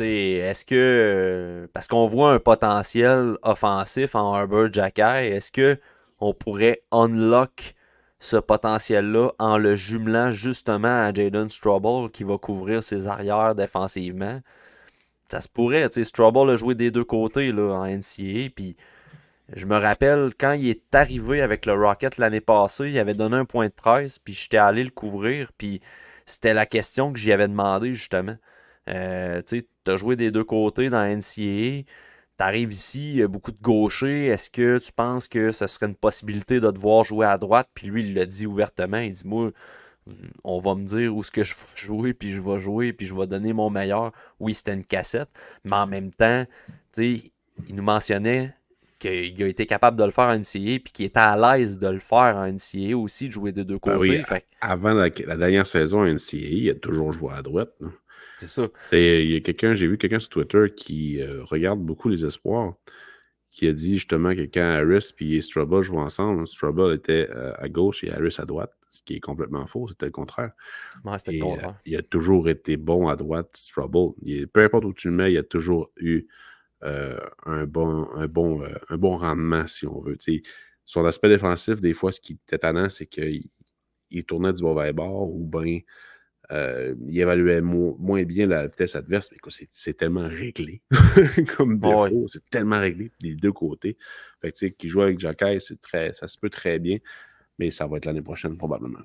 est-ce que, parce qu'on voit un potentiel offensif en Herbert Jacquet, est-ce que on pourrait unlock ce potentiel-là en le jumelant justement à Jaden Strouble qui va couvrir ses arrières défensivement? Ça se pourrait, tu sais, Strouble a joué des deux côtés là, en NCAA, puis je me rappelle quand il est arrivé avec le Rocket l'année passée, il avait donné un point de presse, puis j'étais allé le couvrir, puis c'était la question que j'y avais demandé justement. Tu sais, t'as joué des deux côtés dans la NCAA, t'arrives ici, il y a beaucoup de gauchers, est-ce que tu penses que ce serait une possibilité de te voir jouer à droite? Puis lui, il l'a dit ouvertement, il dit, moi, on va me dire où est-ce que je vais jouer, puis je vais donner mon meilleur. Oui, c'était une cassette, mais en même temps, tu sais, il nous mentionnait qu'il a été capable de le faire en NCAA, puis qu'il était à l'aise de le faire en NCAA aussi, de jouer des deux Ben oui, côtés. Fait que avant la dernière saison à NCAA, il a toujours joué à droite. Là. c'est ça. Il y a j'ai vu quelqu'un sur Twitter qui regarde beaucoup les espoirs, qui a dit justement que quand Harris et Strubble jouaient ensemble, Strubble était à gauche et Harris à droite, ce qui est complètement faux, c'était le contraire. Ouais, c'était le Et contraire. il a toujours été bon à droite, Strubble. Peu importe où tu le mets, il a toujours eu un bon rendement, si on veut. T'sais, son aspect défensif, des fois, ce qui était tannant, c'est qu'il tournait du mauvais bord ou bien il évaluait moins bien la vitesse adverse. Mais écoute, c'est tellement réglé comme Ouais. défaut. C'est tellement réglé des deux côtés. Fait que, tu sais, qui joue avec Jacques, ça se peut très bien, mais ça va être l'année prochaine probablement.